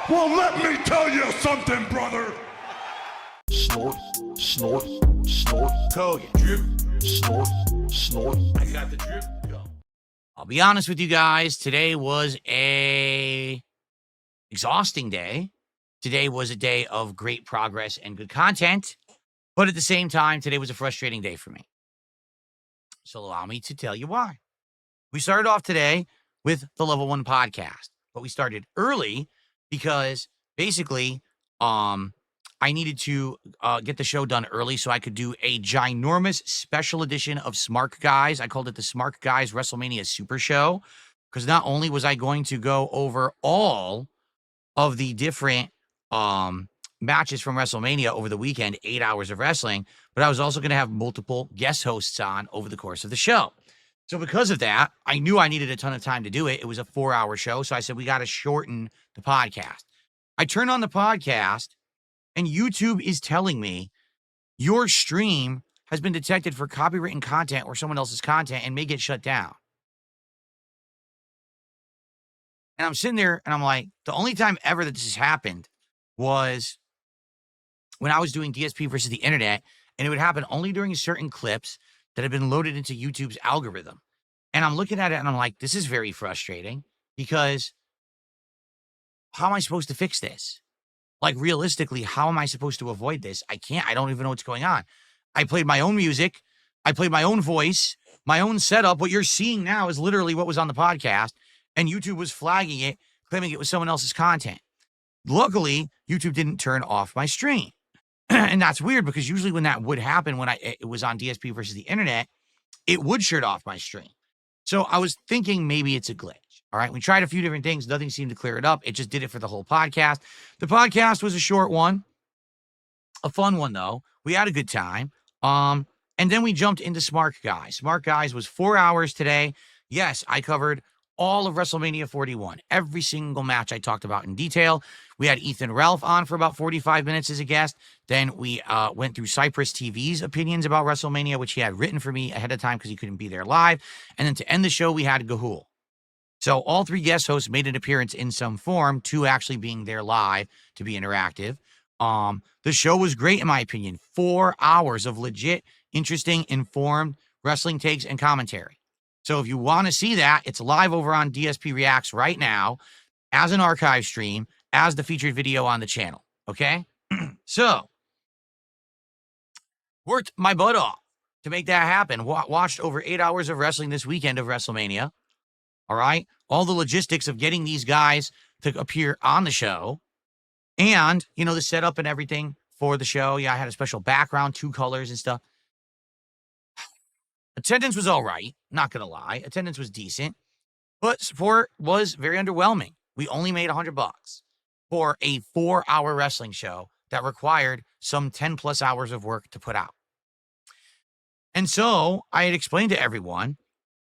Well, let me tell you something, brother. Snort, snort, snort. Code. Drip. Snort, snort. I got the drip. Go. I'll be honest with you guys. Today was a exhausting day. Today was a day of great progress and good content. But at the same time, today was a frustrating day for me. So allow me to tell you why. We started off today with the Level 1 podcast, but we started early because basically I needed to get the show done early so I could do a ginormous special edition of Smark Guys. I called it the Smark Guys Wrestlemania Super Show because not only was I going to go over all of the different matches from WrestleMania over the weekend, 8 hours of wrestling, but I was also going to have multiple guest hosts on over the course of the show. So because of that, I knew I needed a ton of time to do it. It was a 4-hour show. So I said, we got to shorten the podcast. I turn on the podcast and YouTube is telling me your stream has been detected for copywritten content or someone else's content and may get shut down. And I'm sitting there and I'm like, the only time ever that this has happened was when I was doing DSP versus the internet, and it would happen only during certain clips that have been loaded into YouTube's algorithm. And I'm looking at it and I'm like, this is very frustrating because how am I supposed to fix this? Like realistically, how am I supposed to avoid this? I can't. I don't even know what's going on. I played my own music. I played my own voice, my own setup. What you're seeing now is literally what was on the podcast, and YouTube was flagging it, claiming it was someone else's content. Luckily, YouTube didn't turn off my stream. And that's weird because usually when that would happen, when it was on DSP versus the internet, it would shut off my stream. So I was thinking maybe it's a glitch. All right. We tried a few different things. Nothing seemed to clear it up. It just did it for the whole podcast. The podcast was a short one, a fun one, though. We had a good time. And then we jumped into Smark Guys. Smark Guys was 4 hours today. Yes, I covered all of WrestleMania 41. Every single match I talked about in detail. We had Ethan Ralph on for about 45 minutes as a guest. Then we went through Cypress TV's opinions about WrestleMania, which he had written for me ahead of time because he couldn't be there live. And then to end the show, we had Gahul. So all three guest hosts made an appearance in some form, two actually being there live to be interactive. The show was great, in my opinion. 4 hours of legit, interesting, informed wrestling takes and commentary. So if you want to see that, it's live over on DSP Reacts right now as an archive stream, as the featured video on the channel. Okay? So, worked my butt off to make that happen. Watched over 8 hours of wrestling this weekend of WrestleMania. All right? All the logistics of getting these guys to appear on the show. And, you know, the setup and everything for the show. Yeah, I had a special background, 2 colors and stuff. Attendance was all right, not going to lie. Attendance was decent, but support was very underwhelming. We only made $100 for a 4-hour wrestling show that required some 10 plus hours of work to put out. And so I had explained to everyone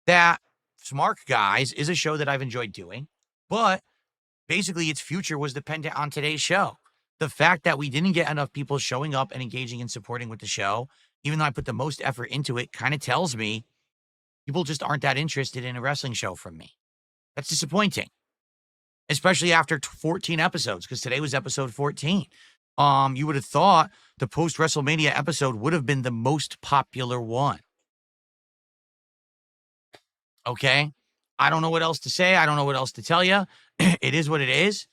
that Smark Guys is a show that I've enjoyed doing, but basically its future was dependent on today's show. The fact that we didn't get enough people showing up and engaging and supporting with the show, even though I put the most effort into it, kind of tells me people just aren't that interested in a wrestling show from me. That's disappointing, especially after 14 episodes, because today was episode 14. You would have thought the post-WrestleMania episode would have been the most popular one. Okay? I don't know what else to say. I don't know what else to tell you. It is what it is.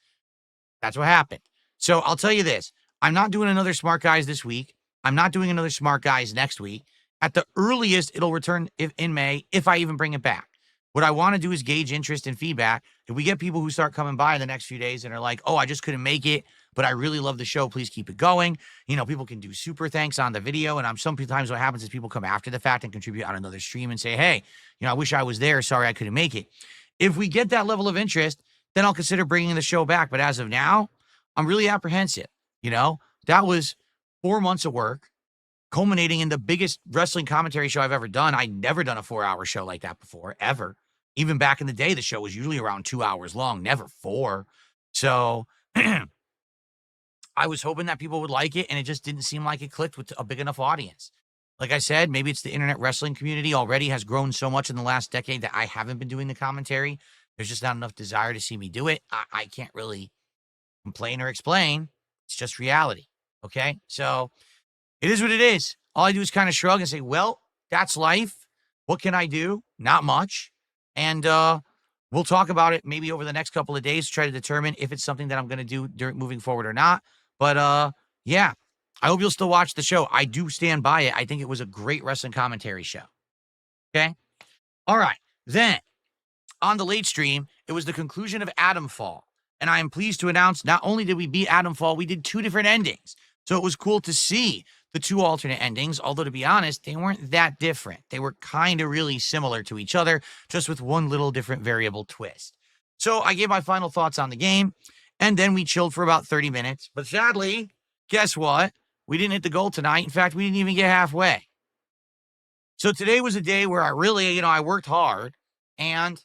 That's what happened. So I'll tell you this. I'm not doing another Smark Guys this week. I'm not doing another Smark Guys next week. At the earliest, it'll return in May, if I even bring it back. What I want to do is gauge interest and feedback. If we get people who start coming by in the next few days and are like, oh, I just couldn't make it, but I really love the show, please keep it going. You know, people can do super thanks on the video. And sometimes what happens is people come after the fact and contribute on another stream and say, hey, you know, I wish I was there. Sorry, I couldn't make it. If we get that level of interest, then I'll consider bringing the show back. But as of now, I'm really apprehensive. You know, that was 4 months of work, culminating in the biggest wrestling commentary show I've ever done. I'd never done a 4-hour show like that before, ever. Even back in the day, the show was usually around 2 hours long, never 4. So I was hoping that people would like it, and it just didn't seem like it clicked with a big enough audience. Like I said, maybe it's the internet wrestling community already has grown so much in the last decade that I haven't been doing the commentary. There's just not enough desire to see me do it. I can't really complain or explain. It's just reality. Okay. So it is what it is. All I do is kind of shrug and say, well, that's life. What can I do? Not much. And we'll talk about it maybe over the next couple of days to try to determine if it's something that I'm going to do moving forward or not. But yeah, I hope you'll still watch the show. I do stand by it. I think it was a great wrestling commentary show. Okay. All right. Then on the late stream, it was the conclusion of Adam Fall. And I am pleased to announce not only did we beat Adam Fall, we did 2 different endings. So it was cool to see the 2 alternate endings, although to be honest, they weren't that different. They were kind of really similar to each other, just with one little different variable twist. So I gave my final thoughts on the game, and then we chilled for about 30 minutes. But sadly, guess what? We didn't hit the goal tonight. In fact, we didn't even get halfway. So today was a day where I really, I worked hard, and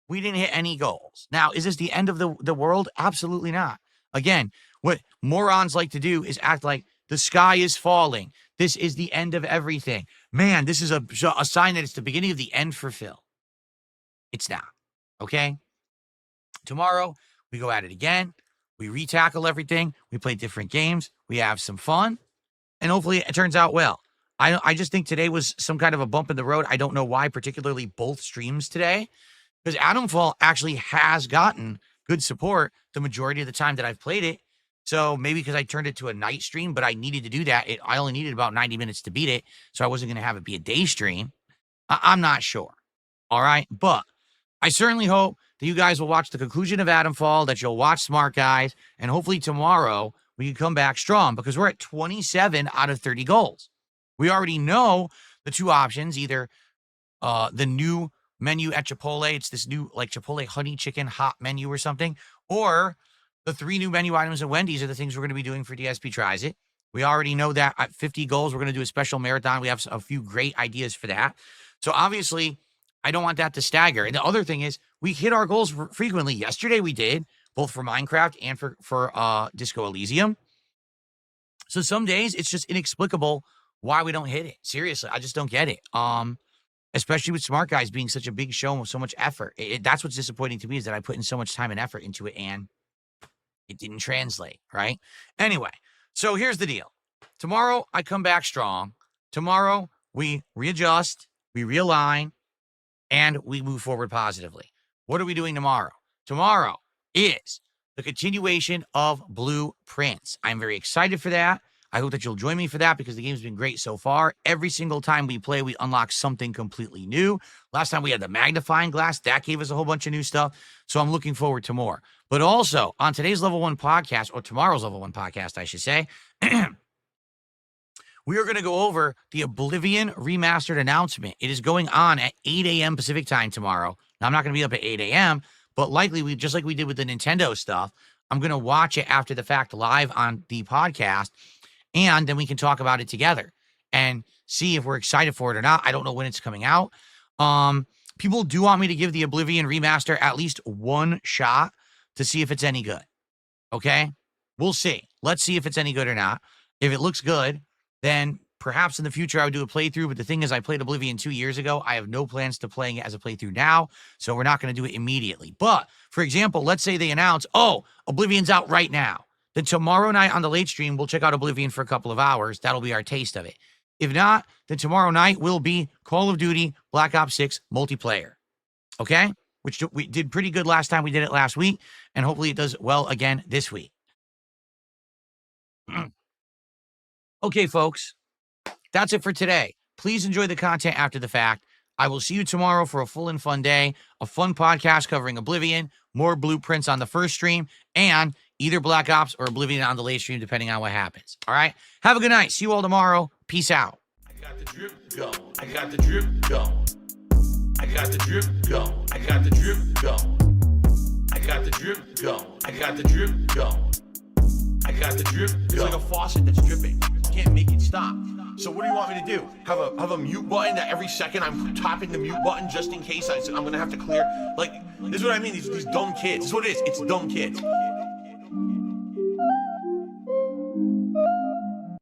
we didn't hit any goals. Now, is this the end of the world? Absolutely not. Again, what morons like to do is act like the sky is falling. This is the end of everything. Man, this is a sign that it's the beginning of the end for Phil. It's not. Okay? Tomorrow, we go at it again. We retackle everything. We play different games. We have some fun. And hopefully it turns out well. I just think today was some kind of a bump in the road. I don't know why, particularly both streams today. Because Adam Fall actually has gotten good support the majority of the time that I've played it. So maybe because I turned it to a night stream, but I needed to do that. I only needed about 90 minutes to beat it. So I wasn't going to have it be a day stream. I'm not sure. All right. But I certainly hope that you guys will watch the conclusion of Adam Fall, that you'll watch Smark Guys, and hopefully tomorrow we can come back strong because we're at 27 out of 30 goals. We already know the 2 options, either the new menu at Chipotle, it's this new like Chipotle honey chicken hot menu or something, or the 3 new menu items at Wendy's are the things we're going to be doing for DSP Tries It. We already know that at 50 goals, we're going to do a special marathon. We have a few great ideas for that. So obviously, I don't want that to stagger. And the other thing is, we hit our goals frequently. Yesterday we did, both for Minecraft and for Disco Elysium. So some days it's just inexplicable why we don't hit it. Seriously, I just don't get it. Especially with Smart Guys being such a big show with so much effort. That's what's disappointing to me, is that I put in so much time and effort into it and it didn't translate, right? Anyway, so here's the deal. Tomorrow, I come back strong. Tomorrow, we readjust, we realign, and we move forward positively. What are we doing tomorrow? Tomorrow is the continuation of Blueprints. I'm very excited for that. I hope that you'll join me for that because the game's been great so far. Every single time we play, we unlock something completely new. Last time we had the magnifying glass. That gave us a whole bunch of new stuff. So I'm looking forward to more. But also, on today's Level 1 podcast, or tomorrow's Level 1 podcast, I should say, we are going to go over the Oblivion Remastered announcement. It is going on at 8 a.m. Pacific time tomorrow. Now, I'm not going to be up at 8 a.m., but likely, just like we did with the Nintendo stuff, I'm going to watch it after the fact live on the podcast, and then we can talk about it together and see if we're excited for it or not. I don't know when it's coming out. People do want me to give the Oblivion Remaster at least one shot to see if it's any good. Okay? We'll see. Let's see if it's any good or not. If it looks good, then perhaps in the future I would do a playthrough. But the thing is, I played Oblivion 2 years ago. I have no plans to playing it as a playthrough now, so we're not going to do it immediately. But, for example, let's say they announce, oh, Oblivion's out right now. Then tomorrow night on the late stream, we'll check out Oblivion for a couple of hours. That'll be our taste of it. If not, then tomorrow night will be Call of Duty Black Ops 6 multiplayer. Okay? Which we did pretty good last time we did it last week, and hopefully it does well again this week. Okay, folks. That's it for today. Please enjoy the content after the fact. I will see you tomorrow for a full and fun day, a fun podcast covering Oblivion, more Blueprints on the first stream, and either Black Ops or Oblivion on the late stream, depending on what happens. All right? Have a good night. See you all tomorrow. Peace out. I got the drip going. I got the drip going. I got the drip going. I got the drip going. I got the drip going. I got the drip going. I got the drip going. It's like a faucet that's dripping. You can't make it stop. So what do you want me to do? Have a mute button that every second I'm tapping the mute button just in case I'm gonna have to clear? Like, this is what I mean. These dumb kids. This is what it is. It's dumb kids.